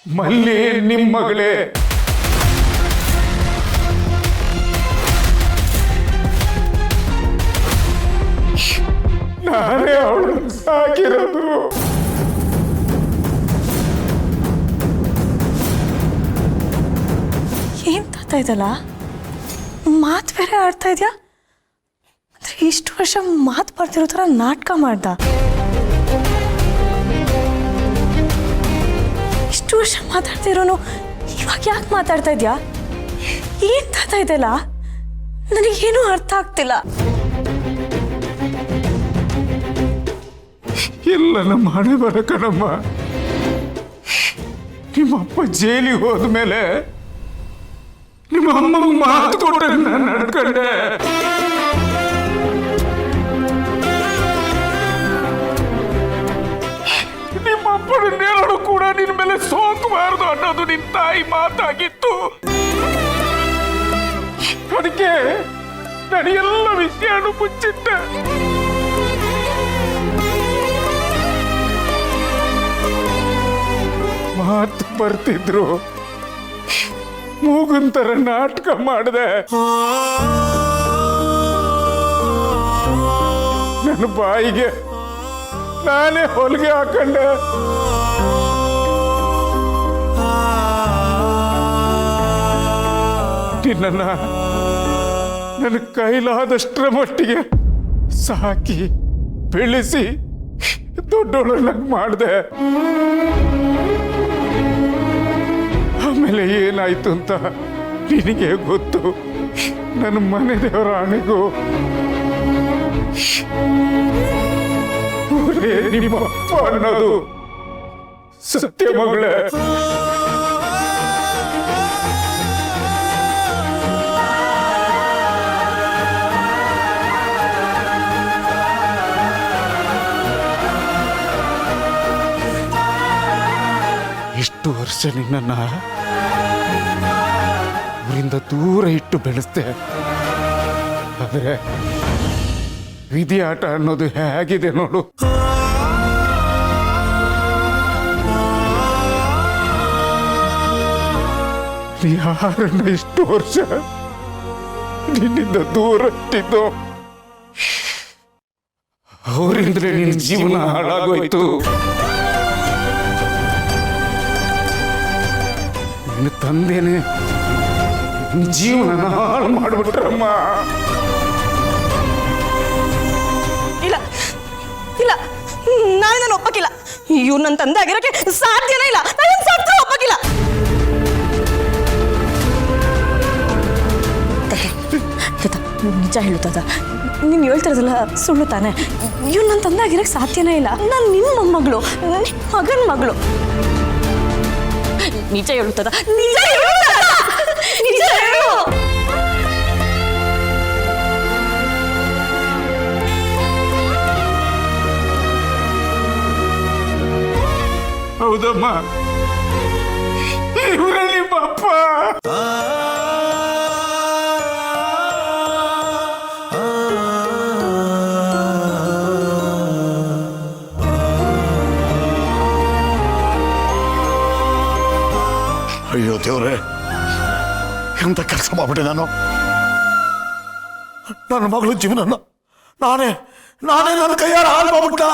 ಮಲ್ಲಿ ನಿಮ್ಮ ಮಗಳೇ. ನಾನೇ ಅವಳು ಸಾಕಿರೋದು. ಏನ್ ತಾತ ಇದಲ್ಲ, ಮಾತು ಬೇರೆ ಆಡ್ತಾ ಇದ್ಯಾ? ಅಂದ್ರೆ ಇಷ್ಟು ವರ್ಷ ಮಾತು ಬರ್ತಿರೋ ಥರ ನಾಟಕ ಮಾಡ್ದ. ಇಷ್ಟು ವರ್ಷ ಮಾತಾಡ್ತಿರೋನು ಇವಾಗ ಯಾಕೆ ಮಾತಾಡ್ತಾ ಇದ್ಯಾ? ಏನ್ ತಾತ ಇದಲ್ಲ, ನನಗೇನು ಅರ್ಥ ಆಗ್ತಿಲ್ಲ. ಎಲ್ಲ ನಮ್ಮ ಹಣೆ ಬರ ಕಣಮ್ಮ. ನಿಮ್ಮಪ್ಪ ಜೈಲಿಗೆ ಹೋದ್ಮೇಲೆ ನಿಮ್ಮ ಅಮ್ಮಂಗೆ ಮಾತು ಕೊಟ್ಟ ನಾನು ನಡ್ಕೊಂಡೆ. ನಿಮ್ಮಪ್ಪನ ನೇರಳು ಕೂಡ ನಿನ್ನ ಮೇಲೆ ಸೋಕಬಾರದು ಅನ್ನೋದು ನಿನ್ನ ತಾಯಿ ಮಾತಾಗಿತ್ತು. ಅದಕ್ಕೆ ನಾನು ಎಲ್ಲ ವಿಷಯನೂ ಮುಚ್ಚಿಟ್ಟೆ. ಮಾತು ಬರ್ತಿದ್ರು, ಮೂಗುಂತರ ನಾಟಕ ಮಾಡಿದೆ. ನನ್ನ ಬಾಯಿಗೆ ನಾನೇ ಹೊಲಿಗೆ ಹಾಕೊಂಡೆ. ನಿನ್ನ ನನ್ನ ಕೈಲಾದಷ್ಟರ ಮಟ್ಟಿಗೆ ಸಾಕಿ ಬೆಳೆಸಿ ದೊಡ್ಡೋಳನ್ನಾಗಿ ಮಾಡಿದೆ. ಆಮೇಲೆ ಏನಾಯ್ತು ಅಂತ ನಿನಗೆ ಗೊತ್ತು. ನನ್ನ ಮನೆ ದೇವರ ಆಣೆಗೂ ನಿಮ್ಮಪ್ಪ ಅನ್ನೋದು ಸತ್ಯ ಮಗಳೇ. ಇಷ್ಟು ವರ್ಷ ನಿನ್ನ ಊರಿಂದ ದೂರ ಇಟ್ಟು ಬೆಳೆಸ್ದೆ. ಆದರೆ ವಿಧಿ ಆಟ ಅನ್ನೋದು ಹೇಗಿದೆ ನೋಡು. ಯಾರನ್ನ ಇಷ್ಟು ವರ್ಷ ನಿನ್ನಿಂದ ದೂರ ಇಟ್ಟಿದ್ದು, ಅವರಿಂದಲೇ ನಿನ್ನ ಜೀವನ ಹಾಳಾಗೋಯ್ತು. ನಿನ್ನ ತಂದೆನೆ ಜೀವನ ಹಾಳು ಮಾಡಿಬಿಟ್ರಮ್ಮ. ಇಲ್ಲ ಇಲ್ಲ, ನಾನು ಒಪ್ಪಕ್ಕಿಲ್ಲ. ಇವ್ರು ನನ್ನ ತಂದೆ ಆಗಿರೋಕೆ ಸಾಧ್ಯನೇ ಇಲ್ಲ. ನಾನು ಸತ್ರು ಒಪ್ಪಕ್ಕಿಲ್ಲ. ನಿಜ ಹೇಳುತ್ತದ, ನೀನು ಹೇಳ್ತಿರೋದಲ್ಲ ಸುಳ್ಳು ತಾನೆ? ಇವ್ರು ನನ್ನ ತಂದೆ ಆಗಿರೋಕೆ ಸಾಧ್ಯನೇ ಇಲ್ಲ. ನಾನು ನಿಮ್ಮ ಮೊಮ್ಮಗಳು, ನಿಮ್ಮ ಮಗನ ಮಗಳು. ನಿಜ ಹೇಳುತ್ತದ, ನಿಜ ಹೇಳುತ್ತದ, ನಿಜ ಹೇಳು. ಹೌದಮ್ಮ, ಇವರೇ ನಿಮ್ಮ ಅಪ್ಪ. ಅಯ್ಯೋ ದೇವ್ರೆ, ಎಂತ ಕೆಲಸ ಮಾಡ್ಬಿಟ್ಟೆ ನಾನು. ನನ್ನ ಮಗಳು ಜೀವನ ನಾನೇ ನನ್ನ ಕೈಯಾರ ಹಾಳು ಮಾಡ್ಬಿಟ್ಟ.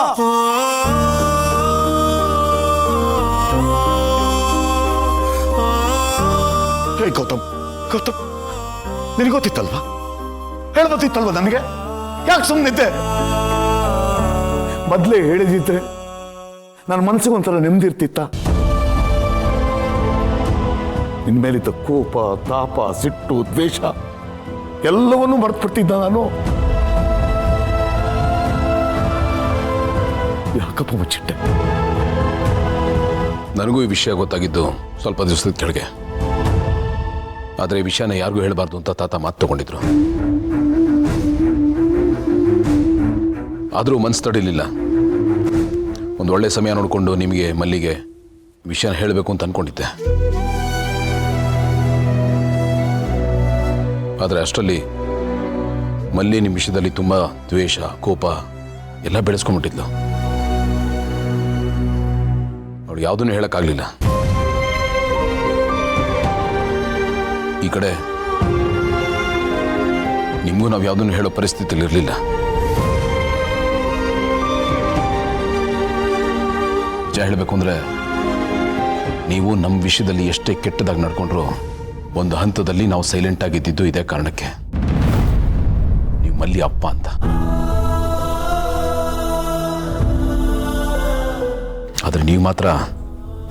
ಹೇ ಗೌತಮ್, ನಿನಗೊತ್ತಿತ್ತಲ್ವಾ? ಹೇಳ್ಬೋತ್ತಿತ್ತಲ್ವಾ ನನಗೆ? ಯಾಕೆ ಸುಮ್ಮನಿದ್ದೆ? ಮೊದಲೇ ಹೇಳಿದಿದ್ರೆ ನನ್ನ ಮನಸ್ಸಿಗೆ ಒಂಥರ ನೆಮ್ಮದಿ ಇರ್ತಿತ್ತ. ನಿನ್ನ ಮೇಲಿದ್ದ ಕೋಪ, ತಾಪ, ಸಿಟ್ಟು, ದ್ವೇಷ ಎಲ್ಲವನ್ನೂ ಮರೆತುಬಿಡ್ತಿದ್ದ ನಾನು. ಯಾಕಪ್ಪ ಮುಚ್ಚಿಟ್ಟೆ? ನನಗೂ ಈ ವಿಷಯ ಗೊತ್ತಾಗಿದ್ದು ಸ್ವಲ್ಪ ದಿವಸದ ಕೆಳಗೆ. ಆದರೆ ಈ ವಿಷಯನ ಯಾರಿಗೂ ಹೇಳಬಾರ್ದು ಅಂತ ತಾತ ಮಾತು ತಗೊಂಡಿದ್ರು. ಆದರೂ ಮನಸ್ಸು ತಡಿಲಿಲ್ಲ. ಒಂದು ಒಳ್ಳೆ ಸಮಯ ನೋಡಿಕೊಂಡು ನಿಮಗೆ ಮಲ್ಲಿಗೆ ವಿಷಯನ ಹೇಳಬೇಕು ಅಂತ ಅಂದ್ಕೊಂಡಿದ್ದೆ. ಆದರೆ ಅಷ್ಟರಲ್ಲಿ ಮಲ್ಲಿ ನಿಮ್ಮ ವಿಷಯದಲ್ಲಿ ತುಂಬ ದ್ವೇಷ, ಕೋಪ ಎಲ್ಲ ಬೆಳೆಸ್ಕೊಂಡ್ಬಿಟ್ಟಿದ್ಲು. ಅವಳು ಯಾವುದನ್ನು ಹೇಳೋಕ್ಕಾಗಲಿಲ್ಲ. ಈ ಕಡೆ ನಿಮಗೂ ನಾವು ಯಾವುದನ್ನು ಹೇಳೋ ಪರಿಸ್ಥಿತಿಯಲ್ಲಿ ಇರಲಿಲ್ಲ. ನಿಜ ಹೇಳಬೇಕು ಅಂದರೆ ನೀವು ನಮ್ಮ ವಿಷಯದಲ್ಲಿ ಎಷ್ಟೇ ಕೆಟ್ಟದಾಗಿ ನಡ್ಕೊಂಡ್ರು ಒಂದು ಹಂತದಲ್ಲಿ ನಾವು ಸೈಲೆಂಟ್ ಆಗಿದ್ದಿದ್ದು ಇದೇ ಕಾರಣಕ್ಕೆ. ನೀವು ಮಲ್ಲಿ ಅಪ್ಪ ಅಂತ. ಆದರೆ ನೀವು ಮಾತ್ರ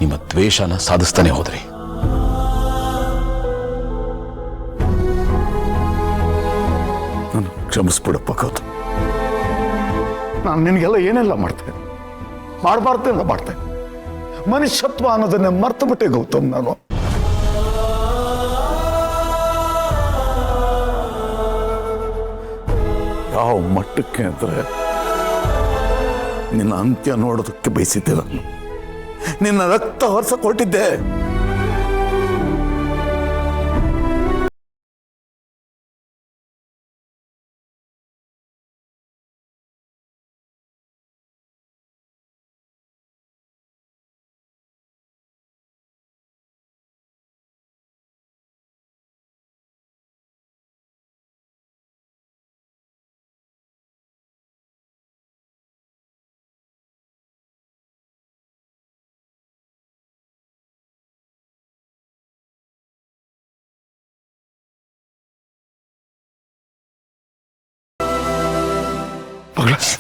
ನಿಮ್ಮ ದ್ವೇಷನ ಸಾಧಿಸ್ತಾನೆ ಹೋದ್ರಿ. ನಾನು ಕ್ಷಮಿಸ್ಬಿಡಪ್ಪ ಗೌತಮ್. ನಾನು ನಿನಗೆಲ್ಲ ಏನೆಲ್ಲ ಮಾಡ್ತೇನೆ, ಮಾಡಬಾರ್ದೆಲ್ಲ ಮಾಡ್ತೇನೆ. ಮನುಷ್ಯತ್ವ ಅನ್ನೋದನ್ನೇ ಮರ್ತು ಬಿಟ್ಟೆ ಗೌತಮ್ ನಾನು. ಯಾವ ಮಟ್ಟಕ್ಕೆ ಅಂದರೆ ನಿನ್ನ ಅಂತ್ಯ ನೋಡೋದಕ್ಕೆ ಬಯಸಿದ್ದೆ ನಾನು. ನಿನ್ನ ರಕ್ತ ಹೊರಸಕೊಟ್ಟಿದ್ದೆ.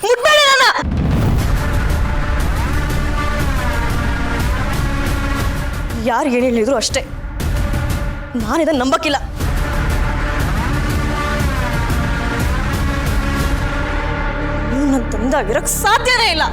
ಮುಟ್ಬೇಡ ನನ್ನ. ಯಾರು ಏನು ಹೇಳಿದ್ರು ಅಷ್ಟೇ, ನಾನು ಇದನ್ನು ನಂಬಕ್ಕಿಲ್ಲ. ನೀವು ನನ್ನ ತಂದಾಗಿರಕ್ ಸಾಧ್ಯನೇ ಇಲ್ಲ.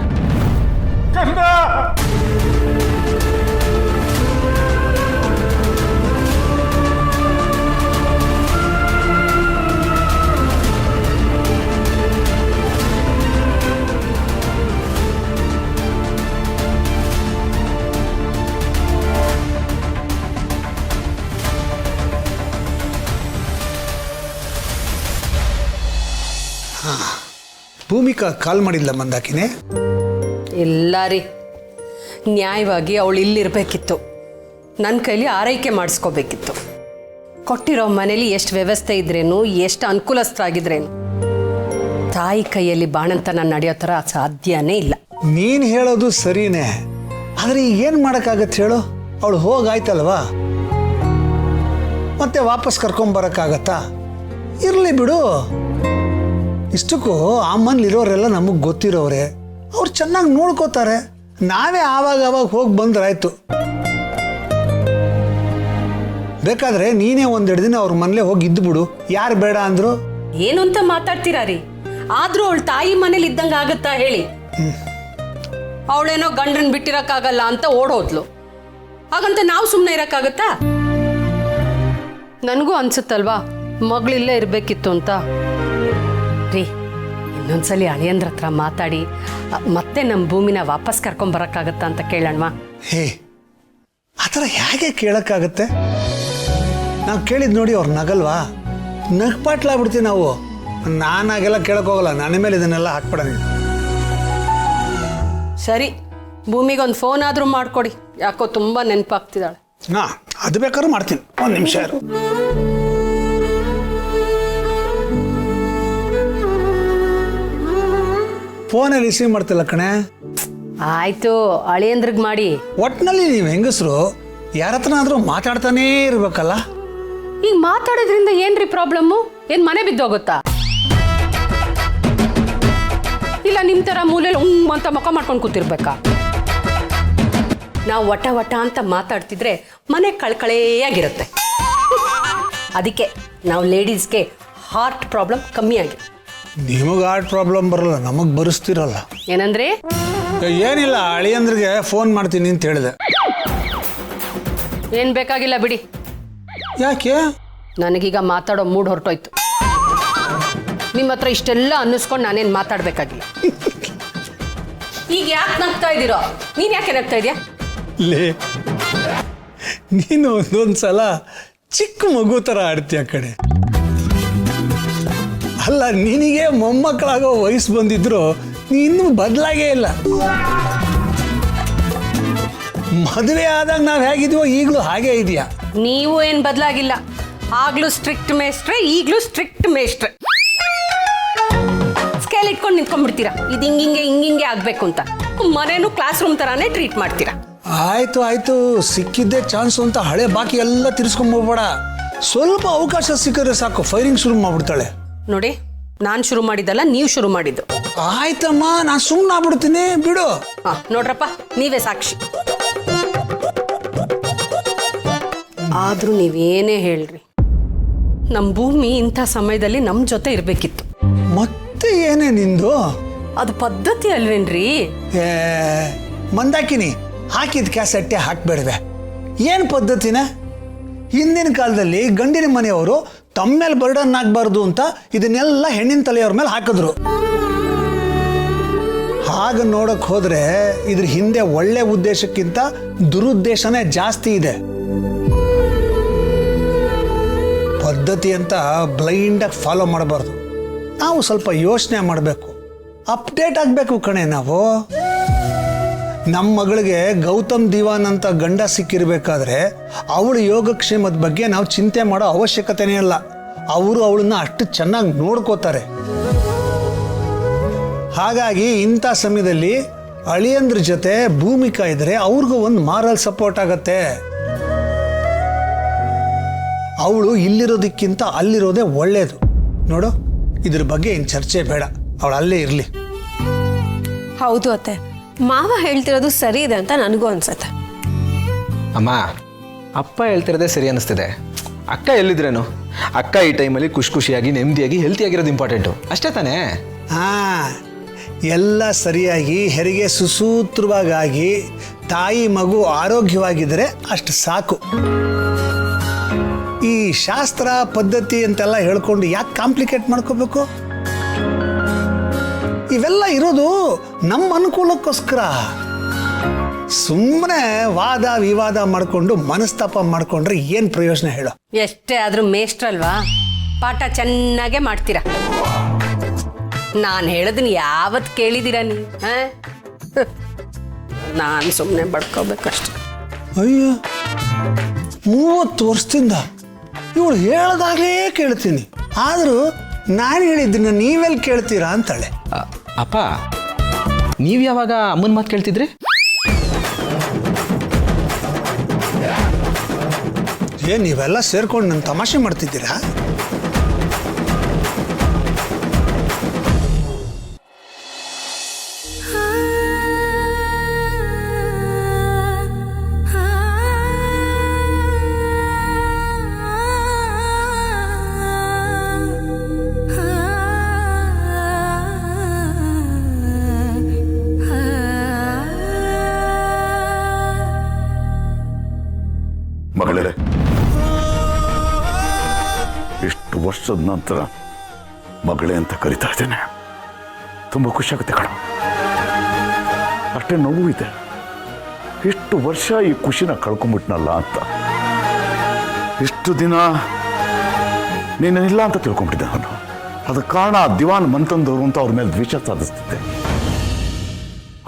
ಭೂಮಿಕಾ ಕಾಲ್ ಮಾಡಿಲ್ಲ ಮಂದಾಕಿನೇ? ಇಲ್ಲ ರೀ, ನ್ಯಾಯವಾಗಿ ಅವಳು ಇಲ್ಲಿರಬೇಕಿತ್ತು. ನನ್ನ ಕೈಲಿ ಆರೈಕೆ ಮಾಡಿಸ್ಕೋಬೇಕಿತ್ತು. ಕೊಟ್ಟಿರೋ ಮನೇಲಿ ಎಷ್ಟು ವ್ಯವಸ್ಥೆ ಇದ್ರೇನು, ಎಷ್ಟು ಅನುಕೂಲಸ್ಥರಾಗಿದ್ರೇನು, ತಾಯಿ ಕೈಯಲ್ಲಿ ಬಾಣಂತನ ನಡೆಯೋ ಥರ ಸಾಧ್ಯನೇ ಇಲ್ಲ. ನೀನು ಹೇಳೋದು ಸರಿನೇ, ಆದರೆ ಈಗ ಏನು ಮಾಡೋಕ್ಕಾಗತ್ತೆ ಹೇಳು? ಅವಳು ಹೋಗಾಯ್ತಲ್ವಾ, ಮತ್ತೆ ವಾಪಸ್ ಕರ್ಕೊಂಬರೋಕ್ಕಾಗತ್ತಾ? ಇರಲಿ ಬಿಡು. ಇಷ್ಟಕ್ಕೂ ಆ ಮನೇಲಿರೋರೆಲ್ಲ ನಮಗೆ ಗೊತ್ತಿರೋರೆ, ಅವ್ರು ಚೆನ್ನಾಗಿ ನೋಡ್ಕೋತಾರೆ. ನಾವೇ ಆವಾಗ ಹೋಗಿ ಬಂದ್ರಾಯ್ತು. ಬೇಕಾದ್ರೆ ನೀನೇ ಒಂದೆರಡು ದಿನ ಅವ್ರ ಮನೇಲೆ ಹೋಗಿ ಇದ್ದು ಬಿಡು. ಯಾರು ಬೇಡ ಅಂದ್ರು? ಏನು ಅಂತ ಮಾತಾಡ್ತೀರಾ ರೀ? ಆದ್ರೂ ಅವಳು ತಾಯಿ ಮನೇಲಿ ಇದ್ದಂಗೆ ಆಗತ್ತಾ ಹೇಳಿ? ಅವಳೇನೋ ಗಂಡನ್ ಬಿಟ್ಟಿರಕ್ಕಾಗಲ್ಲ ಅಂತ ಓಡೋದ್ಲು. ಹಾಗಂತ ನಾವು ಸುಮ್ಮನೆ ಇರಕ್ಕಾಗತ್ತಾ? ನನಗೂ ಅನ್ಸುತ್ತಲ್ವಾ ಮಗಳಿಲ್ಲೇ ಇರಬೇಕಿತ್ತು ಅಂತ. ರೀ, ಇನ್ನೊಂದ್ಸಲಿ ಅಳಿಯಂದ್ರ ಹತ್ರ ಮಾತಾಡಿ ಮತ್ತೆ ನಮ್ಮ ಭೂಮಿನ ವಾಪಸ್ ಕರ್ಕೊಂಬರಕ್ಕಾಗತ್ತಾ ಅಂತ ಕೇಳೋಣವಾ? ಹೇ, ಆ ಥರ ಹೇಗೆ ಕೇಳೋಕ್ಕಾಗತ್ತೆ? ನಾವು ಕೇಳಿದ್ ನೋಡಿ ಅವ್ರು ನಗಲ್ವಾ? ನಗ್ಪಾಟ್ಲಾಗ್ಬಿಡ್ತೀವಿ ನಾವು. ನಾನಾಗೆಲ್ಲ ಕೇಳೋಕ್ಕೋಗಲ್ಲ. ನನ್ನ ಮೇಲೆ ಇದನ್ನೆಲ್ಲ ಹಾಕ್ಬೇಡ ನೀನು. ಸರಿ, ಭೂಮಿಗೊಂದು ಫೋನ್ ಆದರೂ ಮಾಡಿಕೊಡಿ. ಯಾಕೋ ತುಂಬ ನೆನಪಾಗ್ತಿದ್ದಾಳೆ. ಹಾಂ, ಅದು ಬೇಕಾದ್ರೂ ಮಾಡ್ತೀನಿ. ಒಂದು ನಿಮಿಷ ಇರು. ಫೋನೇ ರಿಸೀವ್ ಮಾಡ್ತಿಲ್ಲ ಕಣೆ. ಆಯ್ತು, ಅಳಿಯಂದ್ರಿಗೆ ಮಾಡಿ. ಒಟ್ಟಿನಲ್ಲಿ ನೀವು ಹೆಂಗಸರು ಯಾರ ಹತ್ರನಾದ್ರೂ ಮಾತಾಡ್ತಾನೇ ಇರ್ಬೇಕಲ್ಲ? ಈಗ ಮಾತಾಡೋದ್ರಿಂದ ಏನ್ರಿ ಪ್ರಾಬ್ಲಮ್ಮು? ಏನ್ ಮನೆ ಬಿದ್ದೋಗುತ್ತಾ? ಇಲ್ಲ ನಿಮ್ಮ ಥರ ಮೂಲೆಯಲ್ಲಿ ಅಂತ ಮುಖ ಮಾಡ್ಕೊಂಡು ಕೂತಿರ್ಬೇಕಾ? ನಾವು ವಟ ವಟ ಅಂತ ಮಾತಾಡ್ತಿದ್ರೆ ಮನೆ ಕಳ್ಕಳೆಯಾಗಿರುತ್ತೆ. ಅದಕ್ಕೆ ನಾವು ಲೇಡೀಸ್ಗೆ ಹಾರ್ಟ್ ಪ್ರಾಬ್ಲಮ್ ಕಮ್ಮಿ ಆಗಿದೆ. ನಿಮಗೆ ಹಾರ್ಟ್ ಪ್ರಾಬ್ಲಮ್ ಬರಲ್ಲ, ನಮಗೆ ಬರೆಸ್ತಿರಲ್ಲ. ಏನಂದ್ರೆ? ಏನಿಲ್ಲ, ಅಳಿಯಂದ್ರಿಗೆ ಫೋನ್ ಮಾಡ್ತೀನಿ ಅಂತ ಹೇಳಿದೆ. ಏನ್ ಬೇಕಾಗಿಲ್ಲ ಬಿಡಿ. ಯಾಕೆ? ನನಗೀಗ ಮಾತಾಡೋ ಮೂಡ್ ಹೊರಟೋಯ್ತು. ನಿಮ್ಮ ಹತ್ರ ಇಷ್ಟೆಲ್ಲ ಅನ್ನಿಸ್ಕೊಂಡು ನಾನೇನು ಮಾತಾಡಬೇಕಾಗಿಲ್ಲ. ಈಗ ಯಾಕೆ ನಗ್ತಾ ಇದ್ದೀರೋ? ನೀನು ಯಾಕೆ ನಗ್ತಾ ಇದೆಯಾ? ಲೇ, ನೀನು ಒಂದೊಂದ್ಸಲ ಚಿಕ್ಕ ಮಗು ಥರ ಆಡ್ತೀಯ ಕಡೆ. ಅಲ್ಲ, ನಿನಗೆ ಮೊಮ್ಮಕ್ಕಳಾಗೋ ವಯಸ್ಸು ಬಂದಿದ್ರು ನೀ ಇನ್ನೂ ಬದಲಾಗೇ ಇಲ್ಲ. ಮದುವೆ ಆದಾಗ ನಾವು ಹೇಗಿದ್ವೋ ಈಗಲೂ ಹಾಗೇ ಇದೆಯಾ? ನೀವು ಏನು ಬದಲಾಗಿಲ್ಲ. ಆಗ್ಲೂ ಸ್ಟ್ರಿಕ್ಟ್ ಮೇಸ್ಟ್ರೆ, ಈಗಲೂ ಸ್ಟ್ರಿಕ್ಟ್ ಮೇಸ್ಟ್ರೆ. ಸ್ಕೇಲ್ ಇಟ್ಕೊಂಡು ನಿಂತ್ಕೊಂಡ್ಬಿಡ್ತೀರಾ, ಇದು ಹಿಂಗಿಂಗೆ ಆಗ್ಬೇಕು ಅಂತ. ಮನೇನು ಕ್ಲಾಸ್ ರೂಮ್ ತರಾನೇ ಟ್ರೀಟ್ ಮಾಡ್ತೀರಾ. ಆಯ್ತು ಸಿಕ್ಕಿದ್ದೆ ಚಾನ್ಸು ಅಂತ ಹಳೆ ಬಾಕಿ ಎಲ್ಲ ತಿರ್ಸ್ಕೊಂಬೋಗ್ಬೇಡ. ಸ್ವಲ್ಪ ಅವಕಾಶ ಸಿಕ್ಕಿದ್ರೆ ಸಾಕು ಫೈರಿಂಗ್ ಶುರು ಮಾಡ್ಬಿಡ್ತಾಳೆ. ನೋಡಿ, ನಾನು ಶುರು ಮಾಡಿದ್ದಲ್ಲ, ನೀವು ಶುರು ಮಾಡಿದ್ದು. ಆಯ್ತಮ್ಮ, ನಾನು ಸುಮ್ಮನೆ ಆಗ್ಬಿಡ್ತೀನಿ, ಬಿಡು. ನೋಡ್ರಪ್ಪ, ನೀವೇ ಸಾಕ್ಷಿ. ಆದ್ರೂ ನೀವೇನೇ ಹೇಳ್ರಿ, ನಮ್ಮ ಭೂಮಿ ಇಂಥ ಸಮಯದಲ್ಲಿ ನಮ್ಮ ಜೊತೆ ಇರಬೇಕಿತ್ತು. ಮತ್ತೆ ಏನೇ ನಿಂದು? ಅದು ಪದ್ಧತಿ ಅಲ್ವೇನ್ರಿ? ಏ ಮಂದಾಕಿನಿ, ಹಾಕಿದ ಕ್ಯಾಸೆಟ್ಟೆ ಹಾಕ್ಬೇಡ್ವೆ. ಏನು ಪದ್ಧತಿನ? ಹಿಂದಿನ ಕಾಲದಲ್ಲಿ ಗಂಡಿನ ಮನೆಯವರು ತಮ್ಮ ಮೇಲೆ ಬರ್ಡನ್ ಆಗಬಾರ್ದು ಅಂತ ಇದನ್ನೆಲ್ಲ ಹೆಣ್ಣಿನ ತಲೆಯವ್ರ ಮೇಲೆ ಹಾಕಿದ್ರು. ಹಾಗೆ ನೋಡಕ್ ಹೋದ್ರೆ ಇದ್ರ ಹಿಂದೆ ಒಳ್ಳೆ ಉದ್ದೇಶಕ್ಕಿಂತ ದುರುದ್ದೇಶನೇ ಜಾಸ್ತಿ ಇದೆ. ಪದ್ಧತಿ ಅಂತ ಬ್ಲೈಂಡಾಗಿ ಫಾಲೋ ಮಾಡಬಾರ್ದು. ನಾವು ಸ್ವಲ್ಪ ಯೋಚನೆ ಮಾಡಬೇಕು, ಅಪ್ಡೇಟ್ ಆಗಬೇಕು ಕಣೆ. ನಾವು ನಮ್ಮ ಮಗಳಿಗೆ ಗೌತಮ್ ದಿವಾನ್ ಅಂತ ಗಂಡ ಸಿಕ್ಕಿರ್ಬೇಕಾದ್ರೆ ಅವಳ ಯೋಗಕ್ಷೇಮದ ಬಗ್ಗೆ ನಾವು ಚಿಂತೆ ಮಾಡೋ ಅವಶ್ಯಕತೆನೇ ಇಲ್ಲ. ಅವರು ಅವಳನ್ನ ಅಷ್ಟು ಚೆನ್ನಾಗಿ ನೋಡ್ಕೋತಾರೆ. ಹಾಗಾಗಿ ಇಂಥ ಸಮಯದಲ್ಲಿ ಅಳಿಯಂದ್ರ ಜೊತೆ ಭೂಮಿಕಾ ಇದ್ರೆ ಅವ್ರಿಗೂ ಒಂದು ಮಾರಲ್ ಸಪೋರ್ಟ್ ಆಗತ್ತೆ. ಅವಳು ಇಲ್ಲಿರೋದಕ್ಕಿಂತ ಅಲ್ಲಿರೋದೇ ಒಳ್ಳೇದು. ನೋಡು, ಇದ್ರ ಬಗ್ಗೆ ಏನು ಚರ್ಚೆ ಬೇಡ, ಅವಳು ಅಲ್ಲೇ ಇರಲಿ. ಹೌದು ಅತ್ತೆ, ಮಾವ ಹೇಳ್ತಿರೋದು ಸರಿ ಇದೆ ಅಂತ ನನಗೂ ಅನ್ಸತ್ತೆ. ಅಮ್ಮ, ಅಪ್ಪ ಹೇಳ್ತಿರೋದೇ ಸರಿ ಅನ್ನಿಸ್ತಿದೆ. ಅಕ್ಕ ಎಲ್ಲಿದ್ರೇನು? ಅಕ್ಕ ಈ ಟೈಮಲ್ಲಿ ಖುಷಿಯಾಗಿ ನೆಮ್ಮದಿಯಾಗಿ ಹೆಲ್ತಿಯಾಗಿರೋದು ಇಂಪಾರ್ಟೆಂಟು, ಅಷ್ಟೇ ತಾನೇ? ಎಲ್ಲ ಸರಿಯಾಗಿ ಹೆರಿಗೆ ಸುಸೂತ್ರವಾಗಿ ತಾಯಿ ಮಗು ಆರೋಗ್ಯವಾಗಿದ್ದರೆ ಅಷ್ಟು ಸಾಕು. ಈ ಶಾಸ್ತ್ರ ಪದ್ಧತಿ ಅಂತೆಲ್ಲ ಹೇಳ್ಕೊಂಡು ಯಾಕೆ ಕಾಂಪ್ಲಿಕೇಟ್ ಮಾಡ್ಕೋಬೇಕು? ಇವೆಲ್ಲ ಇರೋದು ನಮ್ಮ ಅನುಕೂಲಕ್ಕೋಸ್ಕರ. ಸುಮ್ಮನೆ ವಾದ ವಿವಾದ ಮಾಡಿಕೊಂಡು ಮನಸ್ತಾಪ ಮಾಡ್ಕೊಂಡ್ರೆ ಏನು ಪ್ರಯೋಜನ ಹೇಳೋ? ಎಷ್ಟೇ ಆದ್ರೂ ಮೇಷ್ಟ್ರಲ್ವಾ, ಪಾಠ ಚೆನ್ನಾಗೇ ಮಾಡ್ತೀರಾ. ನಾನು ಹೇಳೋದನ್ನ ಯಾವತ್ತು ಕೇಳಿದ್ದೀರಾ ನೀವು? ನಾನು ಸುಮ್ಮನೆ ಬಡ್ಕೋಬೇಕಷ್ಟೆ. ಅಯ್ಯೋ, 30 ವರ್ಷದಿಂದ ಇವಳು ಹೇಳ್ದಾಗಲೇ ಕೇಳ್ತೀನಿ, ಆದರೂ ನಾನು ಹೇಳಿದ್ದನ್ನ ನೀವೆಲ್ಲಿ ಕೇಳ್ತೀರಾ ಅಂತಾಳೆ. ಅಪ್ಪ, ನೀವು ಯಾವಾಗ ಅಮ್ಮನ ಮಾತು ಕೇಳ್ತಿದ್ರಿ? ನೀವೆಲ್ಲ ಸೇರ್ಕೊಂಡು ನನ್ನ ತಮಾಷೆ ಮಾಡ್ತಿದ್ದೀರಾ? ಮಗಳೇ, ಇಷ್ಟು ವರ್ಷದ ನಂತರ ಮಗಳೇ ಅಂತ ಕರಿತಾ ಇದ್ದೇನೆ. ತುಂಬ ಖುಷಿಯಾಗುತ್ತೆ ಕಣ. ಅಷ್ಟೇ ನೋವು ಇದೆ. ಇಷ್ಟು ವರ್ಷ ಈ ಖುಷಿನ ಕಳ್ಕೊಂಡ್ಬಿಟ್ನಲ್ಲ ಅಂತ. ಇಷ್ಟು ದಿನ ನೀನಿಲ್ಲ ಅಂತ ತಿಳ್ಕೊಂಡ್ಬಿಟ್ಟಿದ್ದೆ ನಾನು. ಅದಕ್ಕೆ ಕಾರಣ ದಿವಾನ್ ಮಂತಂದವರು ಅಂತ ಅವ್ರ ಮೇಲೆ ದ್ವೇಷ ಸಾಧಿಸ್ತಿದ್ದೆ.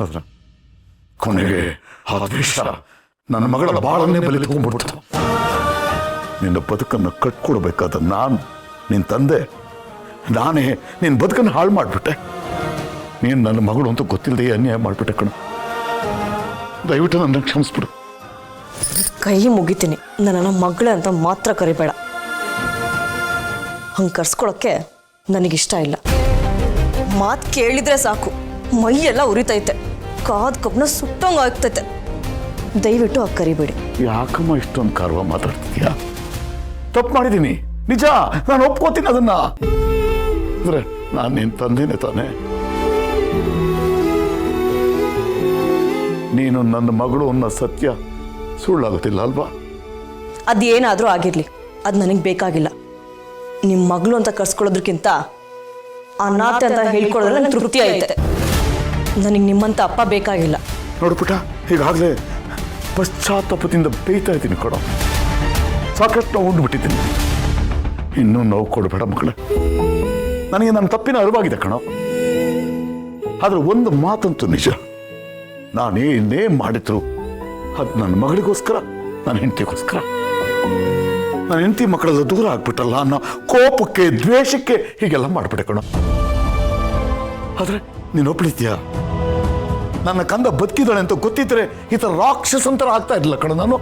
ಆದ್ರೆ ಕೊನೆಗೆ ಆ ದ್ವೇಷ ನನ್ನ ಮಗಳ ಬಾಳನ್ನೇ ಬಲಿ ತಗೊಂಡ್ಬಿಡ್ತು. ನಿನ್ನ ಬದುಕನ್ನು ಕಟ್ಕೊಡ್ಬೇಕಾದ ನಾನು, ನಿನ್ನ ತಂದೆ, ನಾನೇ ನಿನ್ನ ಬದುಕನ್ನು ಹಾಳು ಮಾಡಿಬಿಟ್ಟೆ. ನೀನು ನನ್ನ ಮಗಳು ಅಂತ ಗೊತ್ತಿಲ್ಲದೆ ಅನ್ಯಾಯ ಮಾಡಿಬಿಟ್ಟೆ ಕಣ. ದಯವಿಟ್ಟು ನನ್ನ ಕ್ಷಮಿಸ್ಬಿಡು. ಕೈ ಮುಗಿತೀನಿ, ನನ್ನ ಮಗಳು ಅಂತ ಮಾತ್ರ ಕರಿಬೇಡ. ಹಂಗೆ ಕರ್ಸ್ಕೊಳಕ್ಕೆ ನನಗಿಷ್ಟ ಇಲ್ಲ. ಮಾತು ಕೇಳಿದ್ರೆ ಸಾಕು ಮೈಯೆಲ್ಲ ಉರಿತೈತೆ, ಕಾದ್ ಕಬ್ಬನ ಸುಟ್ಟಂಗೆ ಆಗ್ತೈತೆ. ದಯವಿಟ್ಟು ಆ ಕರಿಬೇಡಿ. ಯಾಕಮ್ಮ ಇಷ್ಟೊಂದು ಕಾರ್ವ ಮಾತಾಡ್ತಿದ್ಯಾ? ತಪ್ಪು ಮಾಡಿದ್ದೀನಿ ನಿಜ, ನಾನು ಒಪ್ಕೋತೀನಿ ಅದನ್ನ. ಅಂದ್ರೆ ನಾನು ನಿನ್ನ ತಂದೆನೇ ತಾನೆ. ನೀನು ನನ್ನ ಮಗಳು ಅನ್ನೋ ಸತ್ಯ ಸುಳ್ಳಾಗುತ್ತಿಲ್ಲ ಅಲ್ವಾ? ಅದೇನಾದರೂ ಆಗಿರಲಿ, ಅದು ನನಗೆ ಬೇಕಾಗಿಲ್ಲ. ನಿಮ್ಮ ಮಗಳು ಅಂತ ಕರ್ಸ್ಕೊಳ್ಳೋದಕ್ಕಿಂತ ಅನಾಥೆ ಅಂತ ಹೇಳ್ಕೊಳ್ಳೋದ್ರಲ್ಲಿ ನನಗೆ ತೃಪ್ತಿ ಐತೆ. ನನಗೆ ನಿಮ್ಮಂಥ ಅಪ್ಪ ಬೇಕಾಗಿಲ್ಲ. ನೋಡ್ಬಿಟ್ಟ, ಈಗಾಗಲೇ ಪಶ್ಚಾತ್ತಾಪದಿಂದ ಬೇಯ್ತಾ ಇದ್ದೀನಿ ಕಣ. ಸಾಕಷ್ಟು ನೋವು ಉಂಡ್ಬಿಟ್ಟಿದ್ದೀನಿ. ಇನ್ನೂ ನೋವು ಕೊಡಬೇಡ ಮಕ್ಕಳೇ. ನನಗೆ ನನ್ನ ತಪ್ಪಿನ ಅರಿವಾಗಿದೆ ಕಣ. ಆದ್ರೆ ಒಂದು ಮಾತಂತೂ ನಿಜ, ನಾನೇನೇ ಮಾಡಿದ್ರು ಅದು ನನ್ನ ಮಗಳಿಗೋಸ್ಕರ, ನನ್ನ ಹೆಂಡತಿಗೋಸ್ಕರ. ನನ್ನ ಹೆಂಡತಿ ಮಕ್ಕಳೆಲ್ಲ ದೂರ ಆಗ್ಬಿಟ್ಟಲ್ಲ ಅನ್ನೋ ಕೋಪಕ್ಕೆ ದ್ವೇಷಕ್ಕೆ ಹೀಗೆಲ್ಲ ಮಾಡ್ಬಿಟ್ಟೆ ಕಣೋ. ಆದ್ರೆ ನೀನು ಒಪ್ಳಿದ್ಯಾ? ನನ್ನ ಕಂದ ಬದುಕಿದ್ದಾಳೆ ಅಂತ ಗೊತ್ತಿದ್ರೆ ಈ ಥರ ರಾಕ್ಷಸಂತರ ಆಗ್ತಾ ಇರಲಿಲ್ಲ ಕಣ. ನಾನು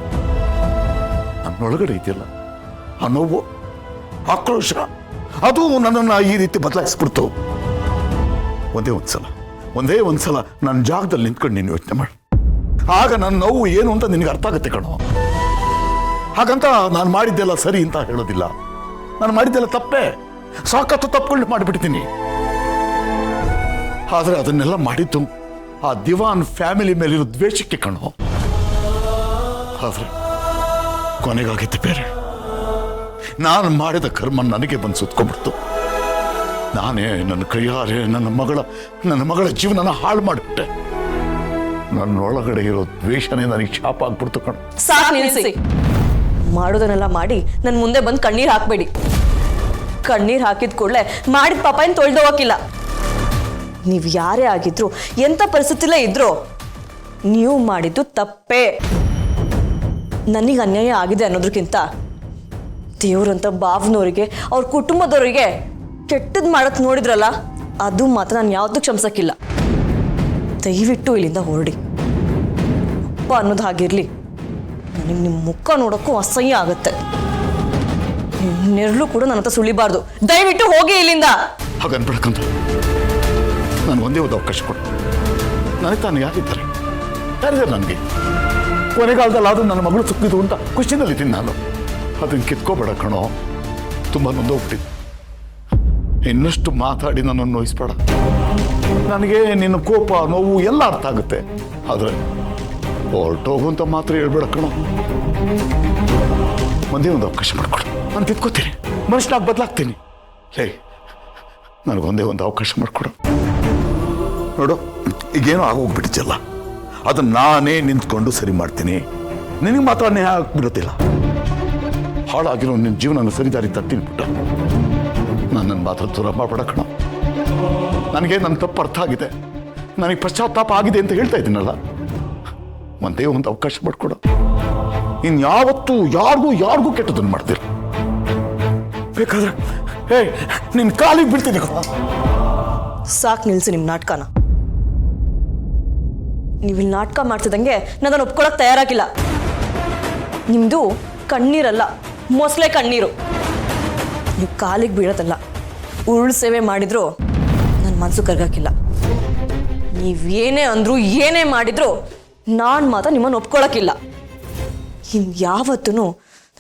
ನನ್ನೊಳಗಡೆ ಇದೆಯಲ್ಲ ಆ ನೋವು, ಆಕ್ರೋಶ, ಅದು ನನ್ನನ್ನು ಈ ರೀತಿ ಬದಲಾಯಿಸ್ಬಿಡ್ತು. ಒಂದೇ ಒಂದ್ಸಲ ನನ್ನ ಜಾಗದಲ್ಲಿ ನಿಂತ್ಕೊಂಡು ನೀನು ಯೋಚನೆ ಮಾಡಿ. ಆಗ ನನ್ನ ನೋವು ಏನು ಅಂತ ನಿನಗೆ ಅರ್ಥ ಆಗುತ್ತೆ ಕಣೋ. ಹಾಗಂತ ನಾನು ಮಾಡಿದ್ದೆಲ್ಲ ಸರಿ ಅಂತ ಹೇಳೋದಿಲ್ಲ. ನಾನು ಮಾಡಿದ್ದೆಲ್ಲ ತಪ್ಪೇ, ಸಾಕತ್ತು ತಪ್ಪುಗಳು ಮಾಡಿಬಿಡ್ತೀನಿ. ಆದರೆ ಅದನ್ನೆಲ್ಲ ಮಾಡಿದ್ದು ಆ ದಿವಾನ್ ಫ್ಯಾಮಿಲಿ ಮೇಲಿರೋ ದ್ವೇಷಕ್ಕೆ ಕಣೋ. ಆದರೆ ಕೊನೆಗಾಗಿತ್ತು ಬೇರೆ. ನಾನು ಮಾಡಿದ ಕರ್ಮ ನನಗೆ ಬಂದು ಸುತ್ಕೊಂಡ್ಬಿಡ್ತು. ನಾನೇ ನನ್ನ ಕೈಯಾರೆ ನನ್ನ ಮಗಳ ಜೀವನನ ಹಾಳು ಮಾಡಿಬಿಟ್ಟೆ. ನನ್ನೊಳಗಡೆ ಇರೋ ದ್ವೇಷನೇ ನನಗೆ ಶಾಪ ಆಗ್ಬಿಡ್ತು ಕಣ. ಸಾಕು ನಿಲ್ಸಿ. ಮಾಡೋದನ್ನೆಲ್ಲ ಮಾಡಿ ನನ್ನ ಮುಂದೆ ಬಂದು ಕಣ್ಣೀರು ಹಾಕ್ಬೇಡಿ. ಕಣ್ಣೀರು ಹಾಕಿದ ಕೂಡಲೇ ಮಾಡಿದ ಪಾಪ ಏನು ತೊಳ್ದೋಗಿಲ್ಲ. ನೀವು ಯಾರೇ ಆಗಿದ್ರು, ಎಂಥ ಪರಿಸ್ಥಿತಿಲೇ ಇದ್ರು, ನೀವು ಮಾಡಿದ್ದು ತಪ್ಪೇ. ನನಗೆ ಅನ್ಯಾಯ ಆಗಿದೆ ಅನ್ನೋದಕ್ಕಿಂತ ದೇವ್ರಂತ ಭಾವನವರಿಗೆ, ಅವ್ರ ಕುಟುಂಬದವರಿಗೆ ಕೆಟ್ಟದ್ದು ಮಾಡೋದು ನೋಡಿದ್ರಲ್ಲ, ಅದು ಮಾತ್ರ ನಾನು ಯಾವತ್ತೂ ಕ್ಷಮಿಸಕ್ಕಿಲ್ಲ. ದಯವಿಟ್ಟು ಇಲ್ಲಿಂದ ಹೊರಡಿ. ಅಪ್ಪ ಅನ್ನೋದು ಹಾಗಿರ್ಲಿ, ನನಗೆ ನಿಮ್ಮ ಮುಖ ನೋಡೋಕ್ಕೂ ಅಸಹ್ಯ ಆಗುತ್ತೆ. ನೆರಳು ಕೂಡ ನನ್ನ ಹತ್ರ ಸುಳಿಬಾರ್ದು. ದಯವಿಟ್ಟು ಹೋಗಿ ಇಲ್ಲಿಂದ. ಹಾಗನ್ಬಿಡಕ್ಕಂತ ನಾನು ಒಂದೇ ಒಂದು ಅವಕಾಶ ಕೊಡು. ನನಗೆ ತಾನು ಯಾರಿದ್ದಾರೆ ನನಗೆ ಕೊನೆಗಾಲದಲ್ಲಿ ಆದರೂ ನನ್ನ ಮಗಳು ಸುತ್ತಿದ್ದು ಅಂತ ಖುಷಿನಲ್ಲಿದ್ದೀನಿ ನಾನು. ಅದನ್ನು ಕಿತ್ಕೋಬೇಡ ಕಣೋ. ತುಂಬ ನೊಂದೋಗ್ಬಿಟ್ಟಿದ್ದು. ಇನ್ನಷ್ಟು ಮಾತಾಡಿ ನನ್ನನ್ನು ನೋಯಿಸ್ಬೇಡ. ನನಗೆ ನಿನ್ನ ಕೋಪ, ನೋವು ಎಲ್ಲ ಅರ್ಥ ಆಗುತ್ತೆ. ಆದರೆ ಹೊರಟೋಗು ಅಂತ ಮಾತ್ರ ಹೇಳ್ಬೇಡ ಕಣೋ. ಒಂದೇ ಒಂದು ಅವಕಾಶ ಮಾಡಿಕೊಡು. ನಾನು ಕಿತ್ಕೋತೀನಿ, ಮನುಷ್ಯನಾಗಿ ಬದಲಾಗ್ತೀನಿ. ಹೇ, ನನಗೊಂದೇ ಒಂದು ಅವಕಾಶ ಮಾಡಿಕೊಡು. ನೋಡು, ಈಗೇನೋ ಆಗೋಗ್ಬಿಟ್ಟಿದ್ದಲ್ಲ, ಅದನ್ನು ನಾನೇ ನಿಂತ್ಕೊಂಡು ಸರಿ ಮಾಡ್ತೀನಿ. ನಿನಗೆ ಮಾತ್ರ ನ್ಯಾಯ ಆಗ್ಬಿಡುತ್ತಿಲ್ಲ. ಹಾಳಾಗಿರೋ ನಿನ್ನ ಜೀವನ ಸರಿದಾರಿ ತರ್ತೀನಿ ಬಿಟ್ಟ. ನಾನು ನನ್ನ ಮಾತ್ರ ದೂರ ಮಾಡಬೇಡ ಕಣ. ನನಗೆ ನನ್ನ ತಪ್ಪು ಅರ್ಥ ಆಗಿದೆ, ನನಗೆ ಪಶ್ಚಾತ್ತಾಪ ಆಗಿದೆ ಅಂತ ಹೇಳ್ತಾ ಇದ್ದೀನಲ್ಲ. ಒಂದೇ ಒಂದು ಅವಕಾಶ ಮಾಡಿಕೊಡು. ಇನ್ಯಾವತ್ತೂ ಯಾರಿಗೂ ಕೆಟ್ಟದನ್ನು ಮಾಡ್ತೀರ. ಬೇಕಾದ್ರೆ ಹೇ, ನಿನ್ನ ಕಾಲಿಗೆ ಬಿಡ್ತೀನಿ. ಸಾಕು ನಿಲ್ಸಿ ನಿಮ್ಮ ನಾಟಕನ. ನೀವು ಇಲ್ಲಿ ನಾಟಕ ಮಾಡ್ತಿದ್ದಂಗೆ ನಾನು ಒಪ್ಕೊಳಕ್ ತಯಾರಾಗಿಲ್ಲ. ನಿಮ್ದು ಕಣ್ಣೀರಲ್ಲ, ಮೊಸಳೆ ಕಣ್ಣೀರು. ನೀವು ಕಾಲಿಗೆ ಬೀಳೋದಲ್ಲ, ಉರುಳು ಸೇವೆ ಮಾಡಿದ್ರು ನನ್ನ ಮನಸ್ಸು ಕರ್ಗಾಕಿಲ್ಲ. ನೀವೇನೇ ಅಂದ್ರು, ಏನೇ ಮಾಡಿದ್ರು ನಾನು ಮಾತ್ರ ನಿಮ್ಮನ್ನು ಒಪ್ಕೊಳಕ್ಕಿಲ್ಲ. ಇನ್ಯಾವತ್ತೂ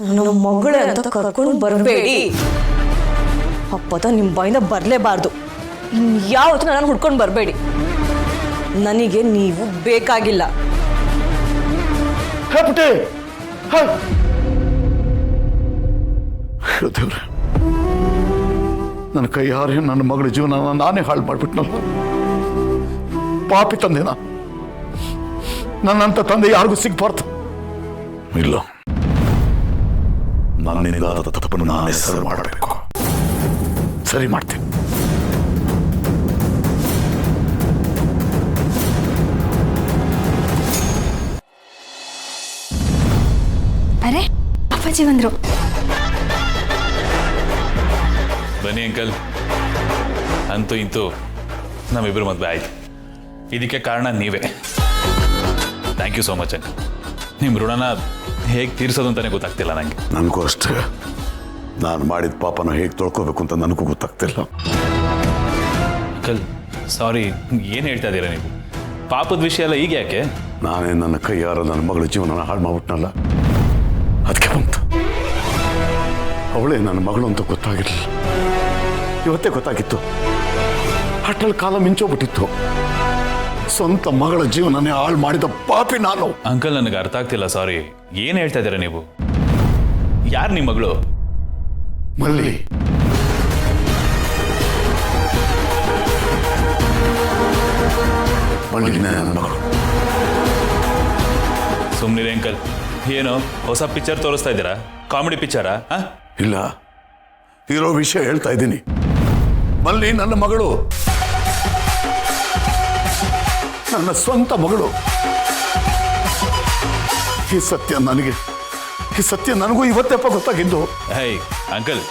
ನನ್ನ ಮಗಳೇ ಅಂತ ಕರ್ಕೊಂಡು ಬರಬೇಡಿ. ಆ ಪದ ನಿಮ್ಮ ಬಾಯಿಂದ ಬರಲೇಬಾರ್ದು. ಇನ್ಯಾವತ್ತೂ ನಾನು ಹುಡ್ಕೊಂಡು ಬರಬೇಡಿ. ನನಗೆ ನೀವು ಬೇಕಾಗಿಲ್ಲ. ದೇವ್ರೆ, ನನ್ನ ಕೈಯಾರೆ ನನ್ನ ಮಗಳ ಜೀವನ ನಾನೇ ಹಾಳು ಮಾಡಿಬಿಟ್ನಲ್ಲ. ಪಾಪಿ ತಂದೆನಾ? ನನ್ನಂತ ತಂದೆ ಯಾರಿಗೂ ಸಿಗ್ಬಾರ್ದು. ಇಲ್ಲ, ನನ್ನಿಂದ ತಪ್ಪನ್ನು ನಾನೇ ಸರಿ ಮಾಡಬೇಕು. ಸರಿ ಮಾಡ್ತೀನಿ. ಅರೆ, ಅಪ್ಪಾಜಿ ಬಂದ್ರು. ಬನ್ನಿ ಅಂಕಲ್. ಅಂತೂ ಇಂತೂ ನಮ್ಮಿಬ್ಬರು ಮದುವೆ ಆಯ್ತು. ಇದಕ್ಕೆ ಕಾರಣ ನೀವೇ. Thank you so much uncle. ನಿಮ್ಮ ಋಣನ ಹೇಗೆ ತೀರಿಸೋದು ಅಂತಲೇ ಗೊತ್ತಾಗ್ತಿಲ್ಲ ನನಗೆ. ನನಗೂ ಅಷ್ಟೇ. ನಾನು ಮಾಡಿದ ಪಾಪನ ಹೇಗೆ ತೊಳ್ಕೋಬೇಕು ಅಂತ ನನಗೂ ಗೊತ್ತಾಗ್ತಿಲ್ಲ. ಅಂಕಲ್ ಸಾರಿ, ಏನು ಹೇಳ್ತಾ ಇದ್ದೀರಾ ನೀವು? ಪಾಪದ ವಿಷಯ ಎಲ್ಲ ಈಗ ಯಾಕೆ? ನಾನೇ ನನ್ನ ಕೈಯಾರ ನನ್ನ ಮಗಳ ಜೀವನ ಹಾಳು ಮಾಡ್ಬಿಟ್ನಲ್ಲ, ಅದಕ್ಕೆ ಬಂತು. ಅವಳೇ ನನ್ನ ಮಗಳು ಅಂತ ಗೊತ್ತಾಗಿರಲಿಲ್ಲ. ಇವತ್ತೇ ಗೊತ್ತಾಗಿತ್ತು. ಅಟ್ಟಲ್ಲಿ ಕಾಲ ಮಿಂಚೋಗ್ಬಿಟ್ಟಿತ್ತು. ಸ್ವಂತ ಮಗಳ ಜೀವನನೇ ಹಾಳು ಮಾಡಿದ ಪಾಪಿ ನಾನು. ಅಂಕಲ್ ನನಗೆ ಅರ್ಥ ಆಗ್ತಿಲ್ಲ. ಸಾರಿ, ಏನು ಹೇಳ್ತಾ ಇದ್ದೀರಾ ನೀವು? ಯಾರು ನಿಮ್ಮ ಮಗಳು? ಮಲ್ಲಿ. ಮಲ್ಲಿನೇ ನನ್ನ ಮಗಳು. ಸುಮ್ಮನಿರಿ ಅಂಕಲ್. ಏನು ಹೊಸ ಪಿಕ್ಚರ್ ತೋರಿಸ್ತಾ ಇದ್ದೀರಾ? ಕಾಮಿಡಿ ಪಿಕ್ಚರಾ? ಇಲ್ಲ, ಇರೋ ವಿಷಯ ಹೇಳ್ತಾ ಇದ್ದೀನಿ. ಮಲ್ಲಿ ನನ್ನ ಮಗಳು, ನನ್ನ ಸ್ವಂತ ಮಗಳು. ಈ ಸತ್ಯ ನನಗೆ ಈ ಸತ್ಯ ನನಗೂ ಇವತ್ತೆಪ್ಪ ಗೊತ್ತಾಗಿದ್ದು. ಹೇ ಅಂಕಲ್,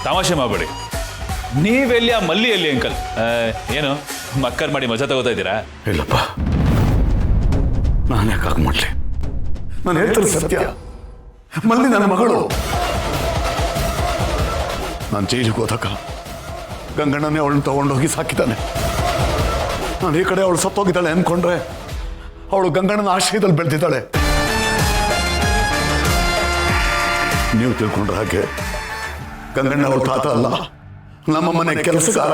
ತಮಾಷೆ ಮಾಡಬೇಡಿ. ನೀವೆಲ್ಲಿ, ಆ ಮಲ್ಲಿ ಎಲ್ಲಿ ಅಂಕಲ್? ಏನು ಮಕ್ಕರ್ ಮಾಡಿ ಮಜಾ ತಗೋತಾ ಇದ್ದೀರಾ? ಇಲ್ಲಪ್ಪ, ನಾನು ಯಾಕಾಗ ಮಾಡಲಿ? ನಾನು ಹೇಳ್ತಾರೆ ಸತ್ಯ. ಮಲ್ಲಿ ನನ್ನ ಮಗಳು. ನಾನು ಜೈಲಿಗೆ ಹೋದಾಗ ಗಂಗಣ್ಣನೇ ಅವಳನ್ನ ತಗೊಂಡೋಗಿ ಸಾಕಿದ್ದಾನೆ. ನಾನು ಈ ಕಡೆ ಅವಳು ಸತ್ತೋಗಿದ್ದಾಳೆ ಅನ್ಕೊಂಡ್ರೆ ಅವಳು ಗಂಗಣ್ಣನ ಆಶ್ರಯದಲ್ಲಿ ಬೆಳೆದಿದ್ದಾಳೆ. ನೀವು ತಿಳ್ಕೊಂಡ್ರೆ ಹಾಗೆ ಗಂಗಣ್ಣ ಅವಳು ತಾತ ಅಲ್ಲ, ನಮ್ಮ ಮನೆ ಕೆಲಸಗಾರ.